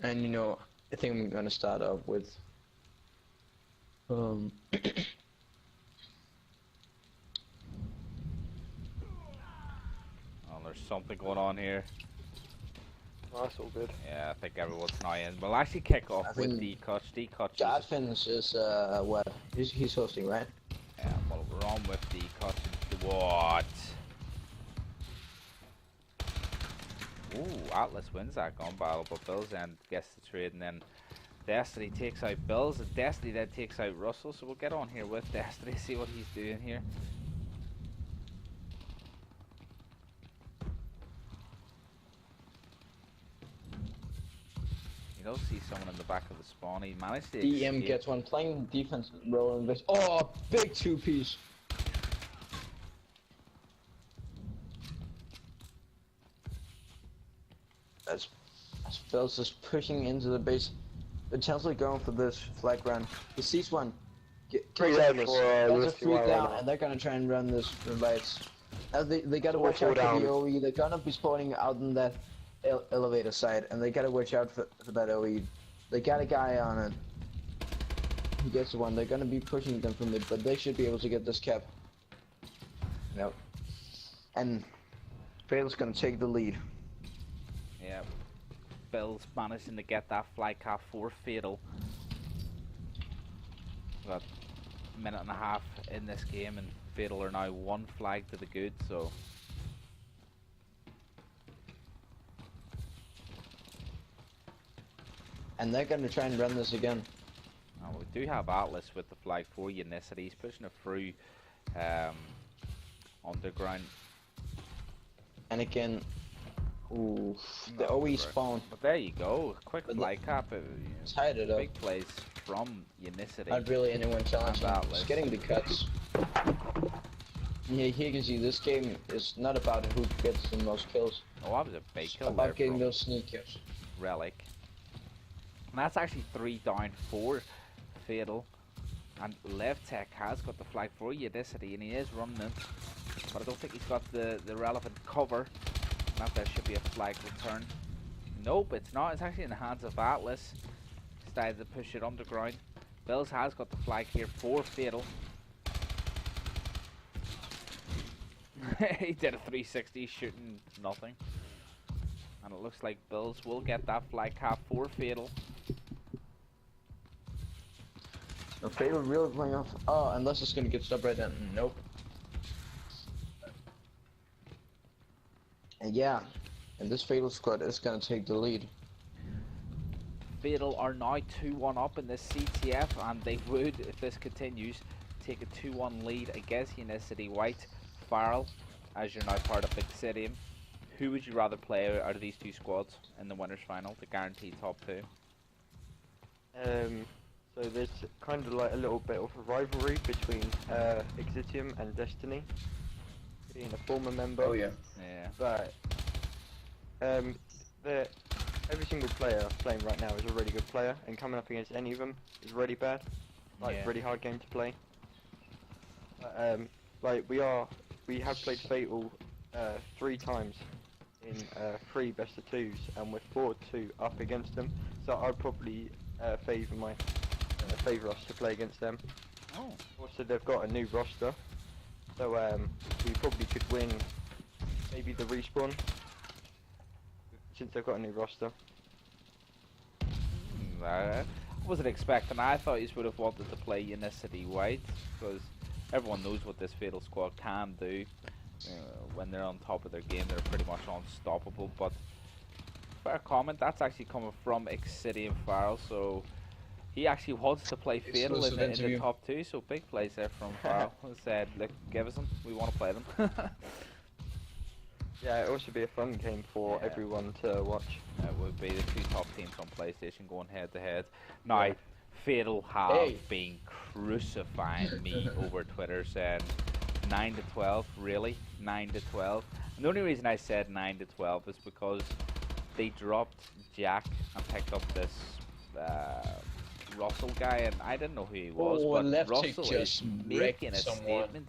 And you know, I think I'm gonna start off with Oh, there's something going on here. Oh, that's all good. Yeah, I think everyone's now in. We'll actually kick off I with think D-Kutch. D-Kutch is... Godfins is what? He's hosting, right? Yeah, well, we're on with D-Kutch. What? Ooh, Atlas wins that gun battle, but Bills then gets the trade, and then Destiny takes out Bills, and Destiny then takes out Russell, so we'll get on here with Destiny, see what he's doing here. You don't see someone in the back of the spawn. He managed to DM escape. gets one, playing defense role in this. Oh, big two-piece. As Phil's just pushing into the base, potentially going for this flag run. He sees one. Three down this. for That's a Unicity free right down, now. and they're gonna try and run this lights. They gotta All watch four out for down. the OE. They're gonna be spawning out in that elevator side, and they gotta watch out for that OE. They got a guy on it. He gets the one. They're gonna be pushing them from it, but they should be able to get this cap. Yep. And FataL's gonna take the lead. Yeah, Bills managing to get that flag cap for FataL. Got a minute and a half in this game, and FataL are now one flag to the good, so... And they're gonna try and run this again. Oh, we do have Atlas with the flag for Unicity. He's pushing it through underground. And again, ooh, the Not OE great. spawn. But there you go, quick But flag cap. Tied it up. Big plays from Unicity. Not really anyone challenging. Atlas. Just getting the cuts. Yeah, here you can see this game is not about who gets the most kills. Oh, that was a big It's kill there about getting from those sneak kills. Relic. And that's actually 3 down for FataL. And Left Tech has got the flag for Unicity, and he is running it. But I don't think he's got the relevant cover. Not there should be a flag return. Nope, it's not. It's actually in the hands of Atlas. Decided to push it underground. Bills has got the flag here for FataL. He did a 360 shooting nothing. And it looks like Bills will get that flag cap for FataL. No, FataL really playing off. Oh, unless it's gonna get stopped right then. Nope. And yeah, and this FataL squad is gonna take the lead. FataL are now 2-1 up in this CTF, and they would, if this continues, take a 2-1 lead against Unicity White. FataL, as you're now part of Big City, who would you rather play out of these two squads in the winners final to guarantee top 2? So there's kind of like a little bit of a rivalry between Exitium and Destiny, being a former member. Oh yeah. Yeah. But every single player playing right now is a really good player, and coming up against any of them is really bad. Like, Yeah. really hard game to play. Like we have played FataL 3 times in 3 best of 2s, and we're 4-2 up against them. So I'd probably favour us to play against them. Oh. Also, they've got a new roster, so we probably could win maybe the respawn since they've got a new roster. I wasn't expecting. I thought you would have wanted to play Unicity White, because everyone knows what this FataL squad can do. When they're on top of their game, they're pretty much unstoppable. But fair comment. That's actually coming from Exity and FataL, so he actually wants to play FataL in the top 2. So big plays there from FataL. Said, "Look, give us them. We want to play them." Yeah, it also be a fun game for everyone to watch. It would be the 2 top teams on PlayStation going head to head. Now, Yeah. FataL have been crucifying me over Twitter, saying 9 to 12, really? 9 to 12? And the only reason I said 9 to 12 is because they dropped Jack and picked up this Russell guy, and I didn't know who he was, but Russell is making a statement.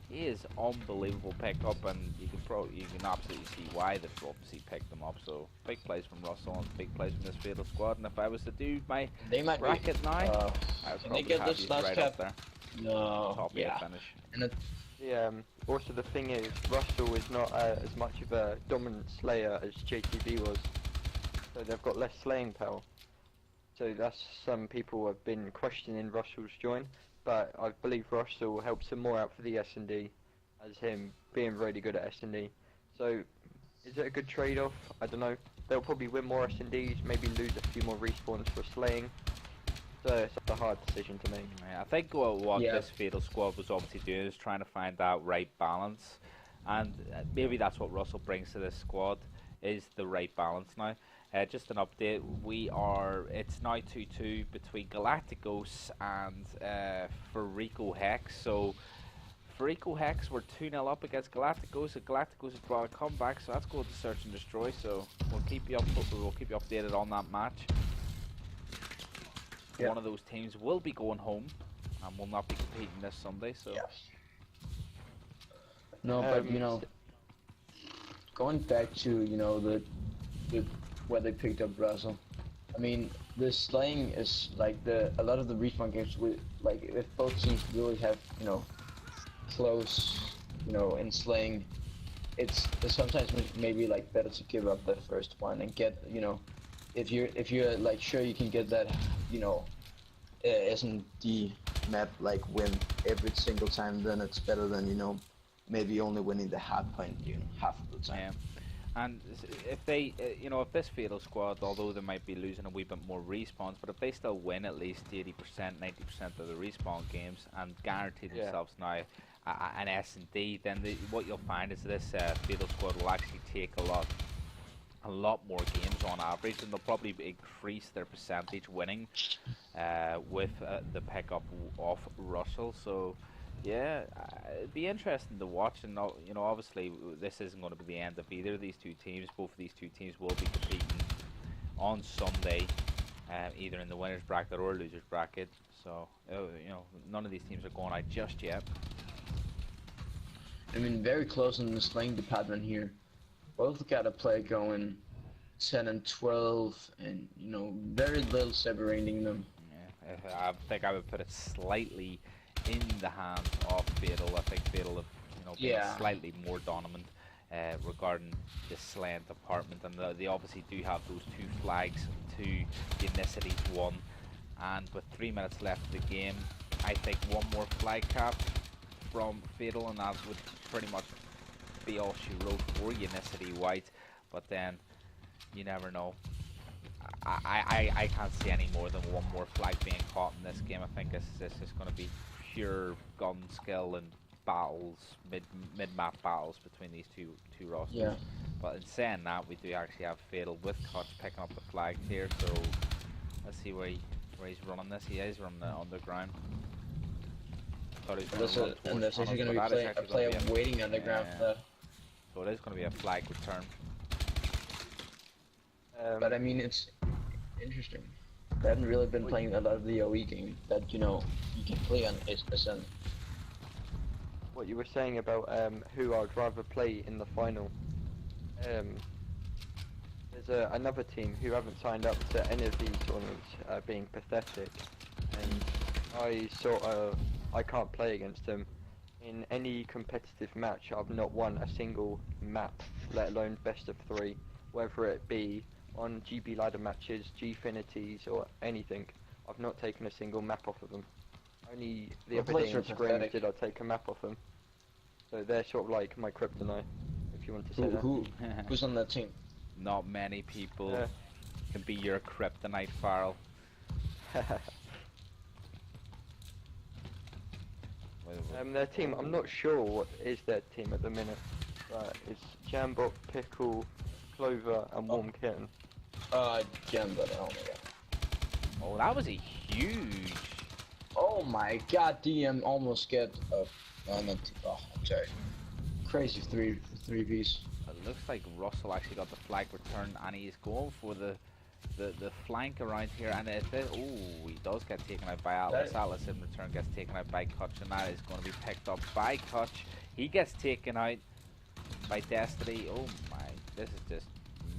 he is unbelievable pickup, and you can absolutely see why they've obviously picked him up. So big plays from Russell and big plays from this FataL squad. And if I was to do my They might bracket now, I would can they probably get have this you last right cap? up there. No. Top 8 Yeah. finish. And it, Yeah, also the thing is, Russell is not as much of a dominant slayer as JTB was, so they've got less slaying power. So that's some people have been questioning Russell's join, but I believe Russell helps him more out for the S&D, as him being really good at S&D. So is it a good trade-off? I don't know. They'll probably win more S&Ds, maybe lose a few more respawns for slaying. So it's a hard decision to make. Yeah, I think what this FataL squad was obviously doing is trying to find that right balance, and maybe that's what Russell brings to this squad, is the right balance now. Just an update, it's now 2-2 between Galacticos and Farico Hex. So Farico Hex were 2-0 up against Galacticos, and Galacticos has brought a comeback, so that's going to search and destroy. So we'll keep you updated on that match. Yeah. One of those teams will be going home and will not be competing this Sunday. So no, but you know, going back to the where they picked up Russell. I mean, the slaying is like a lot of the respawn games with like if both teams really have close in slaying, it's sometimes maybe like better to give up the first one and get if you're like sure you can get that S&D map like win every single time, then it's better than maybe only winning the hard point half of the time. Yeah. And if they, if this FataL squad, although they might be losing a wee bit more respawns, but if they still win at least 80%, 90% of the respawn games and guarantee themselves now an S&D, then what you'll find is this FataL squad will actually take a lot more games on average, and they'll probably increase their percentage winning with the pickup of Russell. So yeah, it'd be interesting to watch, and obviously this isn't going to be the end of either of these two teams. Both of these two teams will be competing on Sunday, either in the winners bracket or losers bracket. So none of these teams are going out just yet. I mean, very close in the slaying department here. Both got a play going 10 and 12, and very little separating them. Yeah, I think I would put it slightly in the hands of FataL. I think FataL have been slightly more dominant regarding the slaying department, and they obviously do have those 2 flags to Unicity's 1, and with 3 minutes left of the game, I think one more flag cap from FataL and that would pretty much be all she wrote for Unicity White. But then you never know. I can't see any more than one more flag being caught in this game. I think this is going to be pure gun skill and battles, mid-map battles between these two rosters. Yeah. But in saying that, we do actually have FataL with Clutch picking up the flag here. So let's see where he's running this. He is running the underground. And this is going to be a play of waiting underground for that. So it is going to be a flag return. But I mean, it's interesting. I haven't really been playing a lot of the OE game that you can play on SN. What you were saying about who I'd rather play in the final. There's another team who haven't signed up to any of these tournaments, being pathetic, and I can't play against them. In any competitive match, I've not won a single map, let alone best of 3, whether it be on GB ladder matches, Gfinities, or anything. I've not taken a single map off of them. Only the other day in Screams did I take a map off them. So they're sort of like my kryptonite, if you want to say that. Who's on that team? Not many people can be your kryptonite, FataL. Their team, I'm not sure what is their team at the minute, but it's Jambot, Pickle, Clover, and Warm Kitten. Jambot, oh my god. Oh, that was a huge... Oh my god, DM almost get I'm sorry. Crazy 3 piece. It looks like Russell actually got the flag returned, and he's going for the the flank around here, and oh, he does get taken out by Atlas. Atlas in return gets taken out by Kutch, and that is going to be picked up by Kutch. He gets taken out by Destiny. Oh my, this is just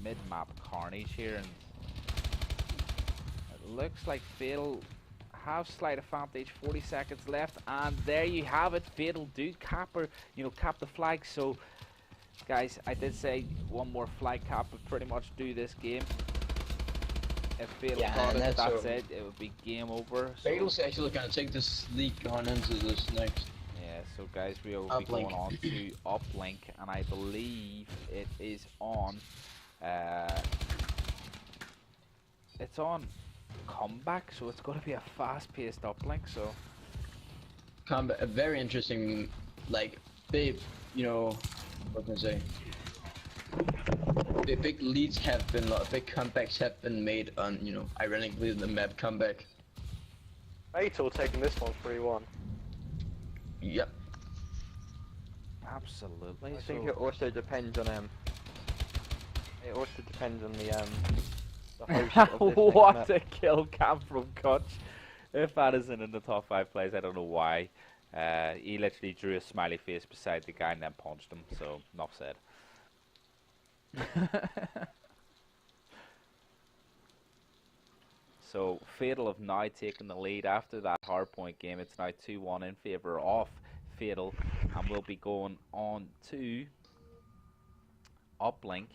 mid-map carnage here, and it looks like FataL have slight advantage. 40 seconds left, and there you have it. FataL do cap the flag. So guys, I did say one more flag cap would pretty much do this game. If FataL got it, that's it. It would be game over. So FataL's actually gonna take this league going into this next. yeah, so guys, we will be going on to Uplink, and I believe it is on. It's on Comeback, so it's going to be a fast-paced Uplink. So Comeback, a very interesting, like big, what can I say? The big leads have been, big comebacks have been made on, ironically the map Comeback. FataL taking this one 3-1. Yep. absolutely. I think it also depends on It also depends on the host of this what next a map. kill cam from Kutch. If that isn't in the top 5 plays, I don't know why. He literally drew a smiley face beside the guy and then punched him, so enough said. So FataL have now taken the lead after that hardpoint game. It's now 2-1 in favour of FataL, and we'll be going on to Uplink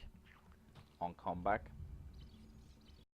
on Comeback.